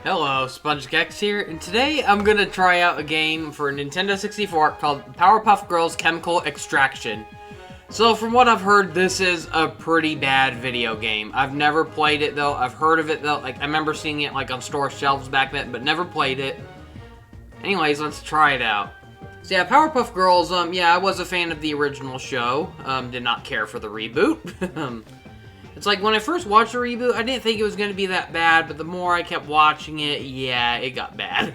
Hello, SpongeGex here, and today I'm gonna try out a game for Nintendo 64 called Powerpuff Girls Chemical Extraction. So from what I've heard, this is a pretty bad video game. I've never played it though, I've heard of it though, like I remember seeing it like on store shelves back then, but never played it. Anyways, let's try it out. So yeah, Powerpuff Girls, yeah, I was a fan of the original show, did not care for the reboot. It's like, when I first watched the reboot, I didn't think it was going to be that bad, but the more I kept watching it, yeah, it got bad.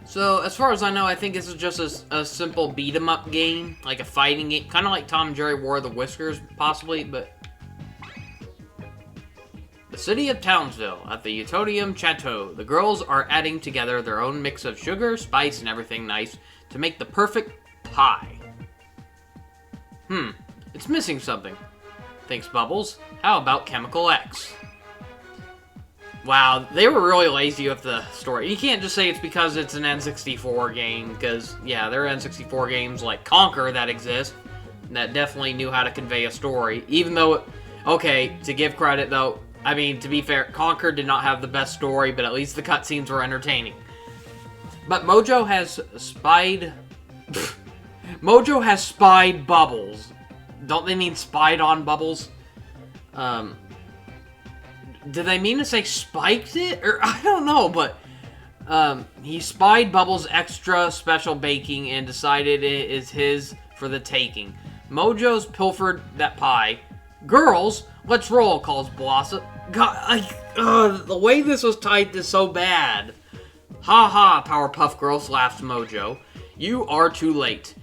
So, as far as I know, I think this is just a simple beat-em-up game, like a fighting game, kind of like Tom and Jerry War the Whiskers, possibly, but... The city of Townsville, at the Utonium Chateau, the girls are adding together their own mix of sugar, spice, and everything nice to make the perfect pie. It's missing something. Thanks, Bubbles. How about Chemical X? Wow, they were really lazy with the story. You can't just say it's because it's an N64 game, because, yeah, there are N64 games like Conquer that exist, that definitely knew how to convey a story, even though, okay, to give credit, though, I mean, to be fair, Conquer did not have the best story, but at least the cutscenes were entertaining. But Mojo has spied... Mojo has spied Bubbles. Don't they mean spied on Bubbles? Did they mean to say spiked it? Or, I don't know, but... he spied Bubbles' extra special baking and decided it is his for the taking. Mojo's pilfered that pie. Girls, let's roll, calls Blossom. God, the way this was typed is so bad. Ha ha, Powerpuff Girls, laughs Mojo. You are too late.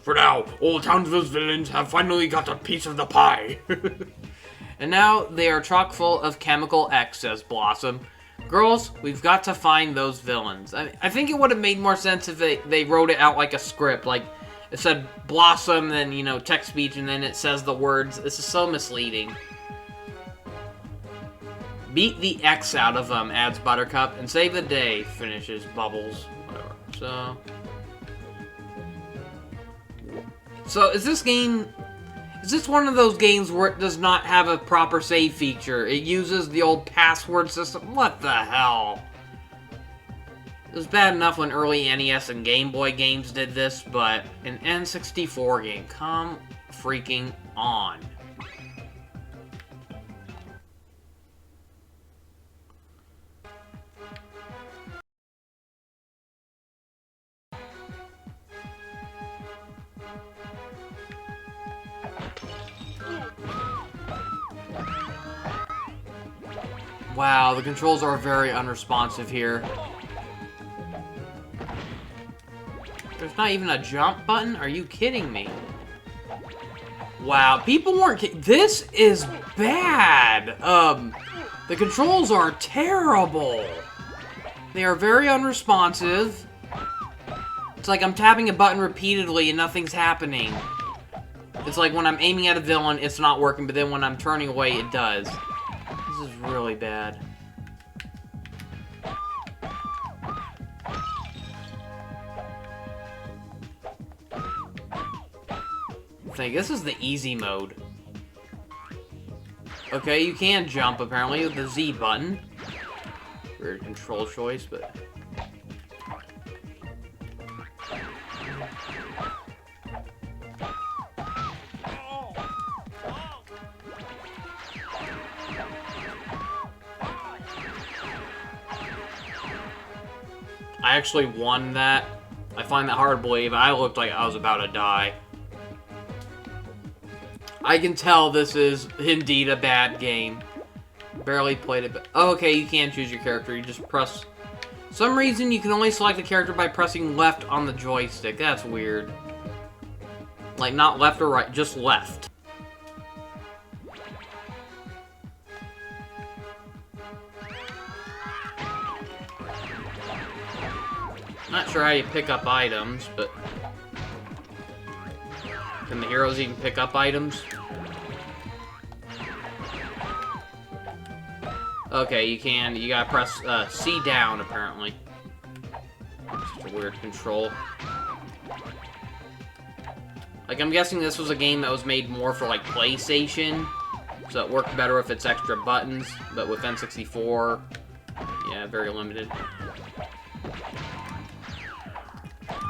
For now, all Townsville's villains have finally got a piece of the pie. And now they are chock full of Chemical X, says Blossom. Girls, we've got to find those villains. I think it would have made more sense if they wrote it out like a script. Like, it said Blossom, then, you know, text speech, and then it says the words. This is so misleading. Beat the X out of them, adds Buttercup, and save the day, finishes Bubbles. Whatever. So, is this one of those games where it does not have a proper save feature? It uses the old password system? What the hell? It was bad enough when early NES and Game Boy games did this, but an N64 game, come freaking on. Wow, the controls are very unresponsive here. There's not even a jump button? Are you kidding me? Wow, people weren't kidding. This is bad. The controls are terrible. They are very unresponsive. It's like I'm tapping a button repeatedly and nothing's happening. It's like when I'm aiming at a villain, it's not working, but then when I'm turning away, it does. This is really bad. I think this is the easy mode. Okay, you can jump apparently with the Z button. Weird control choice, but... I actually won that. I find that hard to believe. I looked like I was about to die. I can tell this is indeed a bad game. Barely played it, but... Oh, okay, you can choose your character. You just press... For some reason, you can only select a character by pressing left on the joystick. That's weird. Like, not left or right, just left. Not sure how you pick up items, but... Can the heroes even pick up items? Okay, you can. You gotta press C down, apparently. Such a weird control. Like, I'm guessing this was a game that was made more for, like, PlayStation. So it worked better if it's extra buttons, but with N64, yeah, very limited.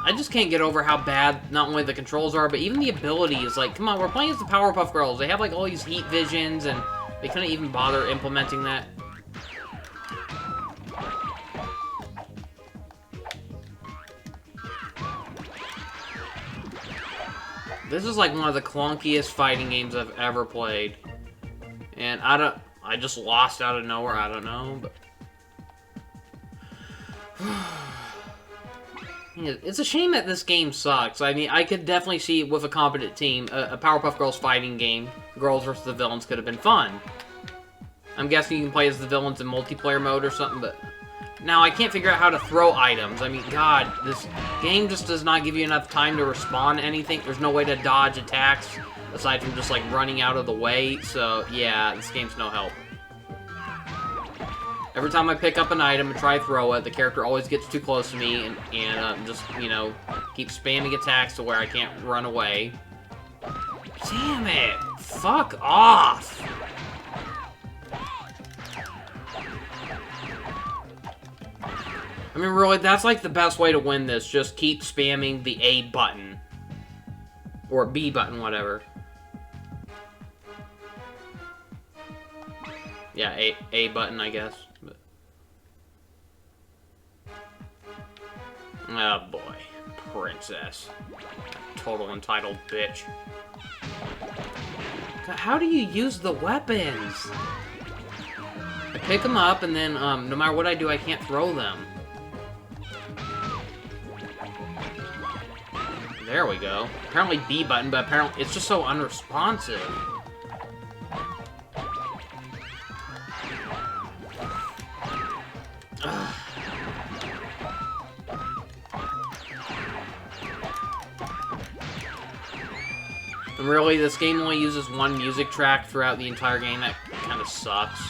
I just can't get over how bad not only the controls are, but even the abilities. Like, come on, we're playing as the Powerpuff Girls. They have, like, all these heat visions, and they couldn't even bother implementing that. This is, like, one of the clunkiest fighting games I've ever played. And I just lost out of nowhere, I don't know, but... It's a shame that this game sucks. I mean, I could definitely see with a competent team, a Powerpuff Girls fighting game, girls versus the villains could have been fun. I'm guessing you can play as the villains in multiplayer mode or something, but... Now, I can't figure out how to throw items. I mean, God, this game just does not give you enough time to respond to anything. There's no way to dodge attacks, aside from just, like, running out of the way. So, yeah, this game's no help. Every time I pick up an item and try to throw it, the character always gets too close to me and just, you know, keep spamming attacks to where I can't run away. Damn it! Fuck off! I mean, really, that's like the best way to win this. Just keep spamming the A button. Or B button, whatever. Yeah, A button, I guess. But... Oh, boy. Princess. Total entitled bitch. God, how do you use the weapons? I pick them up, and then, no matter what I do, I can't throw them. There we go. Apparently B button, but apparently it's just so unresponsive. Ugh. And really, this game only uses one music track throughout the entire game. That kind of sucks.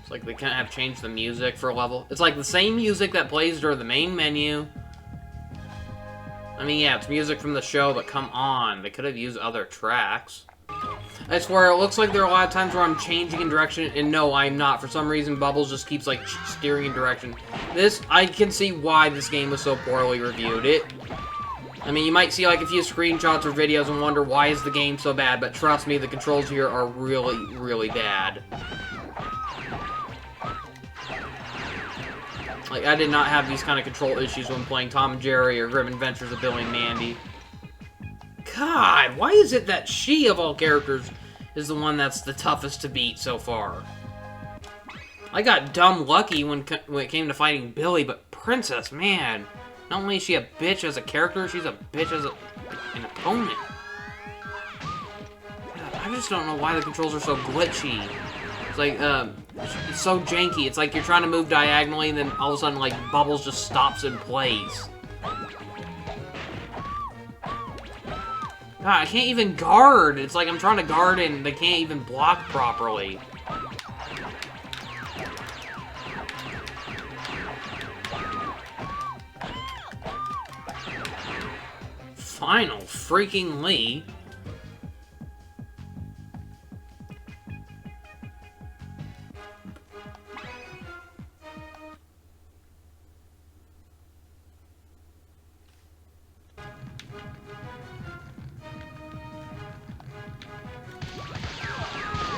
It's like they kind of have changed the music for a level. It's like the same music that plays during the main menu. I mean, yeah, it's music from the show, but come on. They could have used other tracks. I swear, it looks like there are a lot of times where I'm changing in direction, and no, I'm not. For some reason, Bubbles just keeps, like, steering in direction. I can see why this game was so poorly reviewed. I mean, you might see, like, a few screenshots or videos and wonder, why is the game so bad? But trust me, the controls here are really, really bad. Like, I did not have these kind of control issues when playing Tom and Jerry or Grim Adventures of Billy and Mandy. God, why is it that she, of all characters, is the one that's the toughest to beat so far? I got dumb lucky when it came to fighting Billy, but Princess, man. Not only is she a bitch as a character, she's a bitch as an opponent. God, I just don't know why the controls are so glitchy. It's like, it's so janky. It's like you're trying to move diagonally, and then all of a sudden, like, Bubbles just stops and plays. God, I can't even guard. It's like I'm trying to guard, and they can't even block properly. Final freaking Lee.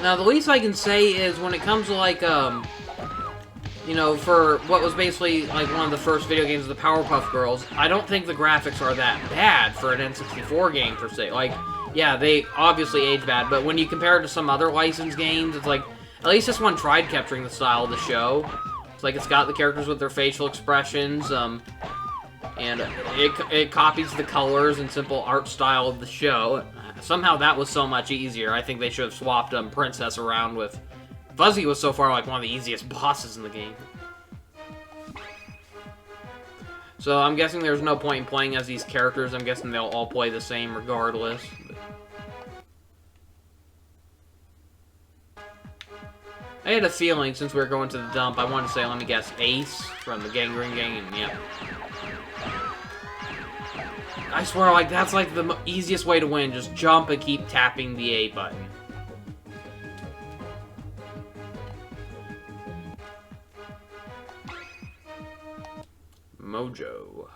Now, the least I can say is when it comes to, like, you know, for what was basically, like, one of the first video games of the Powerpuff Girls, I don't think the graphics are that bad for an N64 game, per se. Like, yeah, they obviously age bad, but when you compare it to some other licensed games, it's like, at least this one tried capturing the style of the show. It's like, it's got the characters with their facial expressions, and it copies the colors and simple art style of the show. Somehow that was so much easier. I think they should have swapped Princess around with... Fuzzy was so far like one of the easiest bosses in the game. So I'm guessing there's no point in playing as these characters. I'm guessing they'll all play the same regardless. I had a feeling, since we were going to the dump, I wanted to say, let me guess, Ace from the Gangrene Gang, and yeah. I swear, like, that's like the easiest way to win. Just jump and keep tapping the A button. Mojo.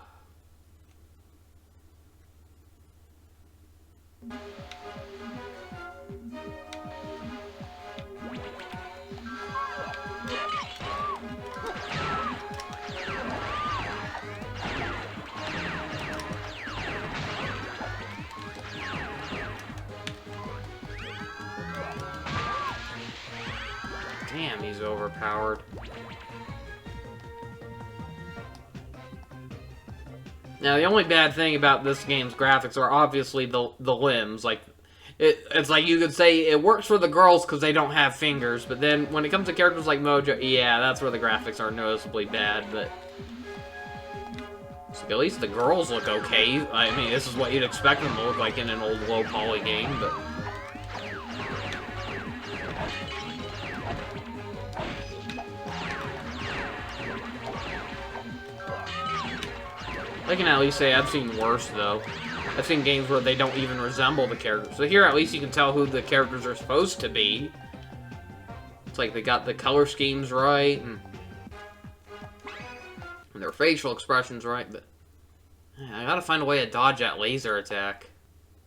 Damn, he's overpowered. Now, the only bad thing about this game's graphics are obviously the limbs. Like, it's like you could say it works for the girls because they don't have fingers, but then when it comes to characters like Mojo, yeah, that's where the graphics are noticeably bad, but... So at least the girls look okay. I mean, this is what you'd expect them to look like in an old low-poly game, but... I can at least say I've seen worse, though. I've seen games where they don't even resemble the characters. So here, at least you can tell who the characters are supposed to be. It's like they got the color schemes right, and their facial expressions right, but... I gotta find a way to dodge that laser attack.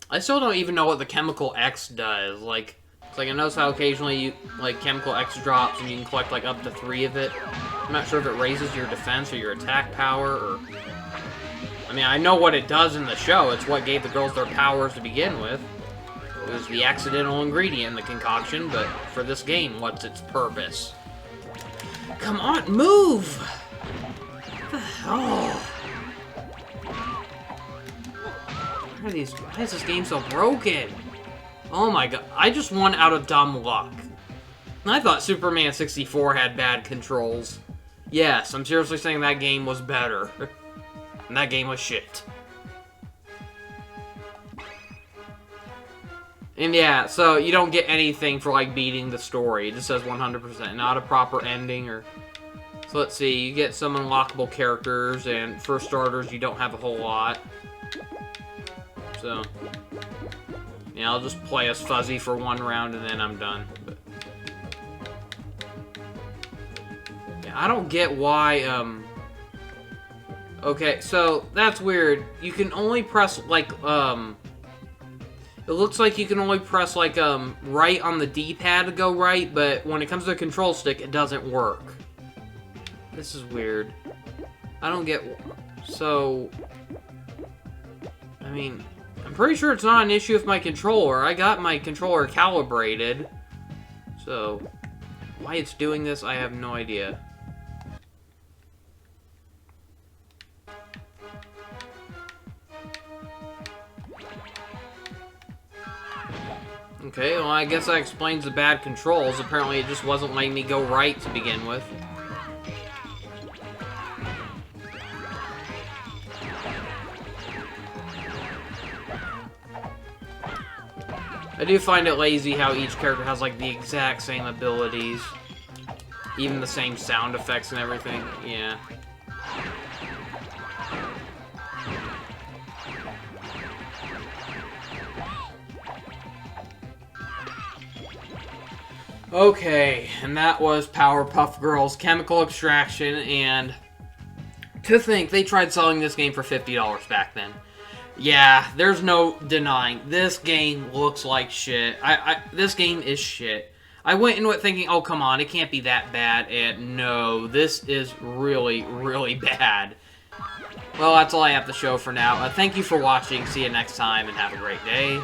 I still don't even know what the Chemical X does. Like, it's like I notice how occasionally you, like, Chemical X drops and you can collect, like, up to 3 of it. I'm not sure if it raises your defense or your attack power, or... I mean, I know what it does in the show. It's what gave the girls their powers to begin with. It was the accidental ingredient in the concoction, but for this game, what's its purpose? Come on, move! Oh. Why is this game so broken? Oh my god, I just won out of dumb luck. I thought Superman 64 had bad controls. Yes, I'm seriously saying that game was better. And that game was shit. And yeah, so you don't get anything for, like, beating the story. It just says 100%, not a proper ending, or... So let's see, you get some unlockable characters, and for starters, you don't have a whole lot. So... yeah, I'll just play as Fuzzy for 1 round, and then I'm done. But, yeah, I don't get why, okay, so that's weird. You can only press, like, it looks like you can only press, like, right on the D-pad to go right, but when it comes to the control stick, it doesn't work. This is weird. I don't get... So... I mean, I'm pretty sure it's not an issue with my controller. I got my controller calibrated. So, why it's doing this, I have no idea. Okay, well, I guess that explains the bad controls. Apparently, it just wasn't letting me go right to begin with. I do find it lazy how each character has, like, the exact same abilities. Even the same sound effects and everything. Yeah. Okay, and that was Powerpuff Girls Chemical Extraction, and to think they tried selling this game for $50 back then. Yeah, there's no denying, this game looks like shit. This game is shit. I went into it thinking, oh, come on, it can't be that bad, and no, this is really, really bad. Well, that's all I have to show for now. Thank you for watching, see you next time, and have a great day.